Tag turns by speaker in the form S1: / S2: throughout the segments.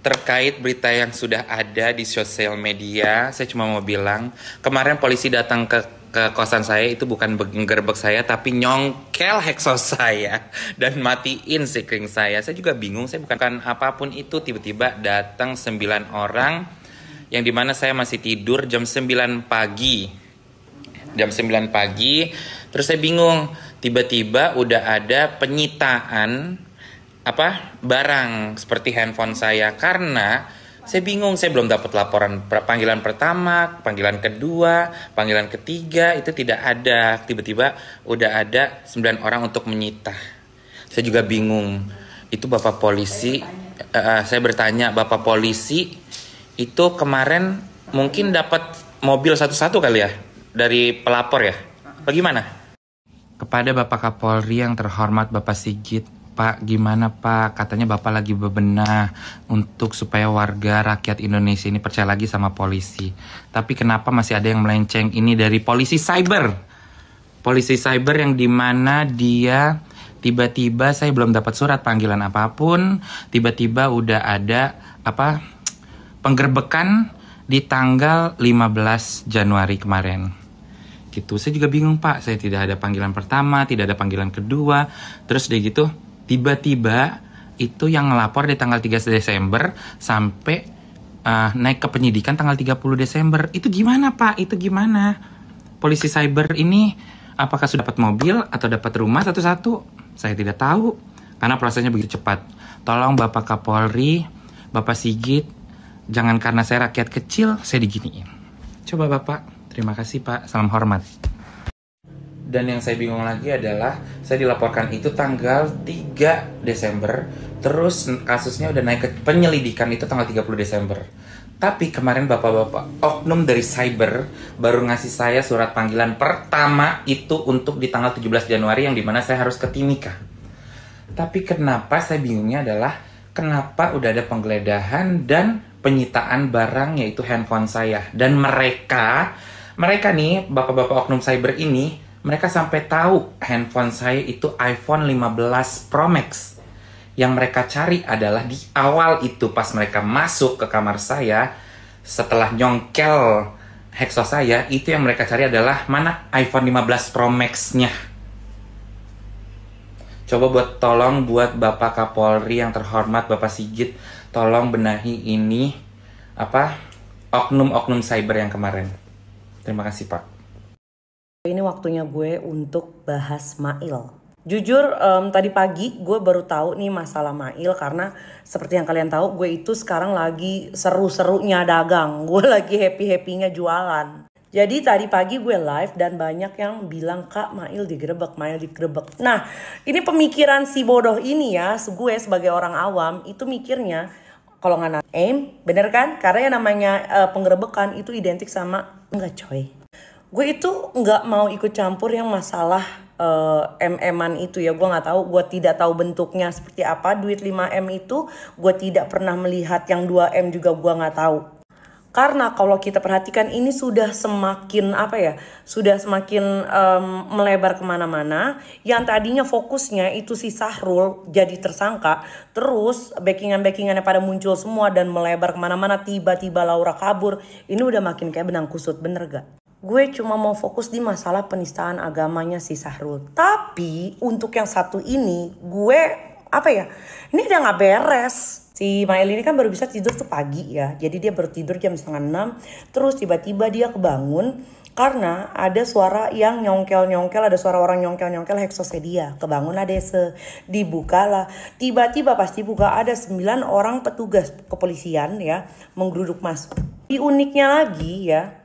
S1: terkait berita yang sudah ada di sosial media, saya cuma mau bilang, kemarin polisi datang ke kosan saya itu bukan menggerebek saya, tapi nyongkel heksos saya dan matiin sikring saya. Saya juga bingung, saya bukan apapun itu, tiba-tiba datang 9 orang, yang dimana saya masih tidur jam 9 pagi. Jam 9 pagi, terus saya bingung, tiba-tiba udah ada penyitaan barang seperti handphone saya, karena saya bingung, saya belum dapat laporan panggilan pertama, panggilan kedua, panggilan ketiga itu tidak ada. Tiba-tiba udah ada 9 orang untuk menyita. Saya juga bingung. Itu Bapak polisi, saya bertanya, Bapak polisi itu kemarin mungkin dapat mobil satu-satu kali ya dari pelapor ya? Bagaimana? Kepada Bapak Kapolri yang terhormat Bapak Sigit, Pak, gimana Pak? Katanya Bapak lagi bebenah untuk supaya warga rakyat Indonesia ini percaya lagi sama polisi. Tapi kenapa masih ada yang melenceng? Ini dari polisi cyber. Polisi cyber yang dimana dia tiba-tiba, saya belum dapat surat panggilan apapun, tiba-tiba udah ada penggerbekan di tanggal 15 Januari kemarin. Gitu. Saya juga bingung Pak, saya tidak ada panggilan pertama, tidak ada panggilan kedua, terus udah gitu tiba-tiba itu yang ngelapor di tanggal 3 Desember sampai naik ke penyidikan tanggal 30 Desember. Itu gimana Pak? Itu gimana? Polisi cyber ini apakah sudah dapat mobil atau dapat rumah satu-satu? Saya tidak tahu karena prosesnya begitu cepat. Tolong Bapak Kapolri, Bapak Sigit, jangan karena saya rakyat kecil saya diginiin. Coba Bapak, terima kasih Pak, salam hormat. Dan yang saya bingung lagi adalah saya dilaporkan itu tanggal 3 Desember, terus kasusnya udah naik ke penyelidikan itu tanggal 30 Desember. Tapi kemarin bapak-bapak oknum dari cyber baru ngasih saya surat panggilan pertama itu untuk di tanggal 17 Januari yang dimana saya harus ke Timika. Tapi kenapa saya bingungnya adalah kenapa udah ada penggeledahan dan penyitaan barang yaitu handphone saya. Dan mereka nih bapak-bapak oknum cyber ini, mereka sampai tahu handphone saya itu iPhone 15 Pro Max. Yang mereka cari adalah di awal itu pas mereka masuk ke kamar saya, setelah nyongkel heksos saya, itu yang mereka cari adalah mana iPhone 15 Pro Max-nya. Coba tolong buat Bapak Kapolri yang terhormat, Bapak Sigit, tolong benahi ini oknum-oknum cyber yang kemarin. Terima kasih Pak.
S2: Ini waktunya gue untuk bahas Mail. Jujur tadi pagi gue baru tahu nih masalah Mail, karena seperti yang kalian tahu gue itu sekarang lagi seru-serunya dagang. Gue lagi happy-happynya jualan. Jadi tadi pagi gue live dan banyak yang bilang, Kak, Mail digerebek, Mail digerebek. Nah, ini pemikiran si bodoh ini ya, gue sebagai orang awam itu mikirnya kalau nggak aim, bener kan? Karena yang namanya penggerebekan itu identik sama enggak coy. Gue itu nggak mau ikut campur yang masalah MM-an itu ya. Gue nggak tahu, gue tidak tahu bentuknya seperti apa. Duit 5M itu gue tidak pernah melihat, yang 2M juga gue nggak tahu. Karena kalau kita perhatikan ini sudah semakin sudah semakin melebar kemana-mana. Yang tadinya fokusnya itu si Sahrul jadi tersangka, terus backingan-backingannya pada muncul semua dan melebar kemana-mana. Tiba-tiba Laura kabur. Ini udah makin kayak benang kusut, bener gak? Gue cuma mau fokus di masalah penistaan agamanya si Sahrul. Tapi untuk yang satu ini, gue ini udah gak beres. Si Mail ini kan baru bisa tidur tuh pagi ya. Jadi dia baru tidur jam 5:30. Terus tiba-tiba dia kebangun karena ada suara yang nyongkel-nyongkel. Ada suara orang nyongkel-nyongkel heksosnya dia. Kebangun lah desa. Dibukalah. Tiba-tiba pas dibuka ada 9 orang petugas kepolisian ya, menggeruduk masuk. Di uniknya lagi ya,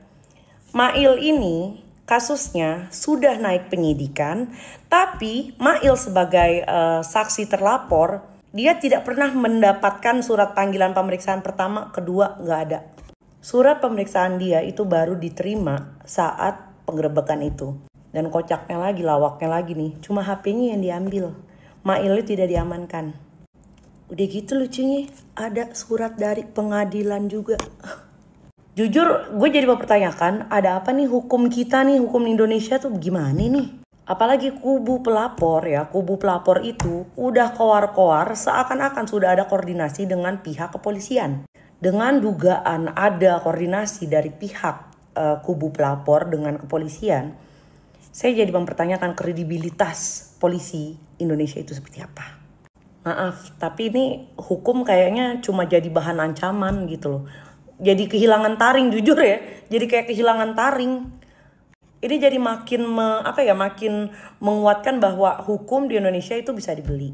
S2: Mail ini kasusnya sudah naik penyidikan, tapi Mail sebagai saksi terlapor, dia tidak pernah mendapatkan surat panggilan pemeriksaan pertama, kedua nggak ada. Surat pemeriksaan dia itu baru diterima saat penggerebekan itu. Dan kocaknya lagi, lawaknya lagi nih, cuma HP-nya yang diambil. Mailnya tidak diamankan. Udah gitu lucunya, ada surat dari pengadilan juga. Jujur gue jadi mempertanyakan, ada apa nih hukum kita nih, hukum Indonesia tuh gimana nih? Apalagi kubu pelapor ya, kubu pelapor itu udah koar-koar seakan-akan sudah ada koordinasi dengan pihak kepolisian. Dengan dugaan ada koordinasi dari pihak kubu pelapor dengan kepolisian, saya jadi mempertanyakan kredibilitas polisi Indonesia itu seperti apa. Maaf, tapi ini hukum kayaknya cuma jadi bahan ancaman gitu loh. Jadi kehilangan taring, jujur ya. Jadi kayak kehilangan taring. Ini jadi makin makin menguatkan bahwa hukum di Indonesia itu bisa dibeli.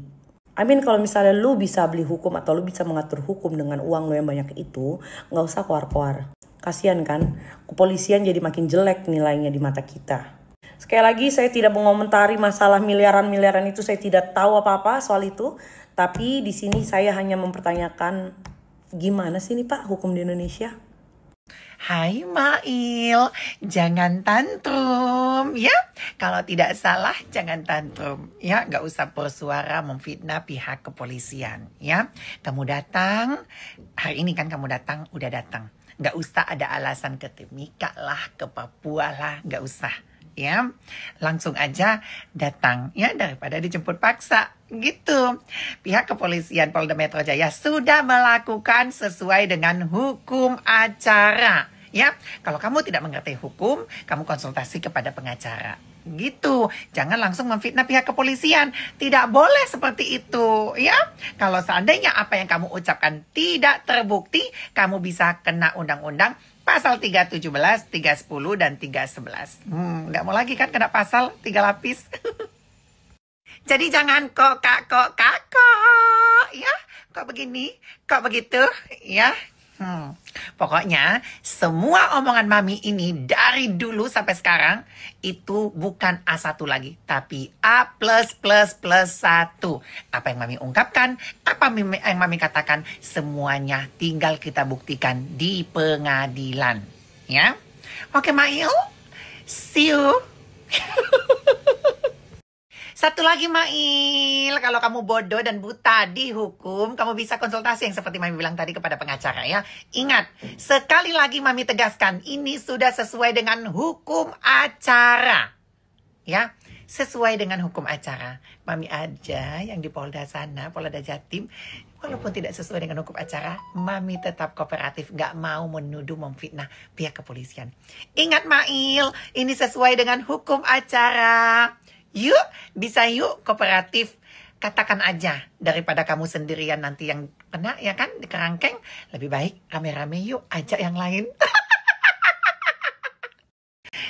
S2: Kalau misalnya lu bisa beli hukum atau lu bisa mengatur hukum dengan uang lu yang banyak itu, nggak usah koar-koar. Kasian kan, kepolisian jadi makin jelek nilainya di mata kita. Sekali lagi saya tidak mengomentari masalah miliaran-miliaran itu, saya tidak tahu apa-apa soal itu. Tapi di sini saya hanya mempertanyakan gimana sih nih Pak hukum di Indonesia?
S3: Hai Mail, jangan tantrum ya. Kalau tidak salah jangan tantrum ya. Gak usah bersuara memfitnah pihak kepolisian ya. Kamu datang, hari ini kan kamu datang, udah datang. Gak usah ada alasan ke Timika lah, ke Papua lah, gak usah ya. Langsung aja datang ya, daripada dijemput paksa gitu. Pihak kepolisian Polda Metro Jaya sudah melakukan sesuai dengan hukum acara. Ya, kalau kamu tidak mengerti hukum, kamu konsultasi kepada pengacara. Gitu. Jangan langsung memfitnah pihak kepolisian. Tidak boleh seperti itu, ya. Kalau seandainya apa yang kamu ucapkan tidak terbukti, kamu bisa kena undang-undang pasal 317, 310 dan 311. Nggak mau lagi kan kena pasal 3 lapis. Jadi jangan kok, ya. Kok begini, kok begitu, ya. Pokoknya semua omongan Mami ini dari dulu sampai sekarang itu bukan A1 lagi, tapi A+++1. Apa yang Mami ungkapkan, apa yang Mami katakan, semuanya tinggal kita buktikan di pengadilan. Ya, oke Mail, see you. Satu lagi Mail, kalau kamu bodoh dan buta di hukum, kamu bisa konsultasi yang seperti Mami bilang tadi kepada pengacara ya. Ingat, sekali lagi Mami tegaskan, ini sudah sesuai dengan hukum acara. Ya, sesuai dengan hukum acara. Mami aja yang di Polda sana, Polda Jatim, walaupun tidak sesuai dengan hukum acara, Mami tetap kooperatif, gak mau menuduh memfitnah pihak kepolisian. Ingat Mail, ini sesuai dengan hukum acara. Yuk, bisa yuk kooperatif. Katakan aja, daripada kamu sendirian nanti yang kena ya kan, di kerangkeng. Lebih baik rame-rame yuk, ajak yang lain.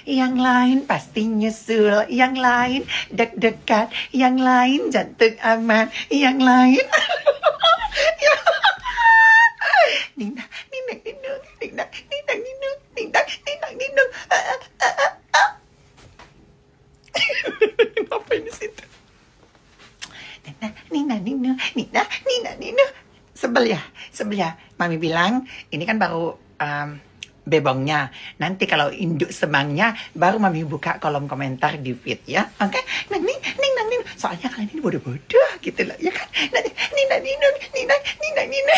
S3: Yang lain pasti nyusul, yang lain deg-degan, yang lain jantung aman, yang lain. Nina, Nina, Nina, Nina, Nina, Nina, Nina, Nina, Nina. Ngapain di situ? Nina, Nina, Nina, Nina, Nina. Sebel ya. Mami bilang, ini kan baru bebongnya. Nanti kalau induk semangnya, baru Mami buka kolom komentar di feed ya. Oke? Nah, Nina. Soalnya kalian ini bodoh-bodoh gitu loh, ya kan? Nina, Nina, Nina, Nina, Nina.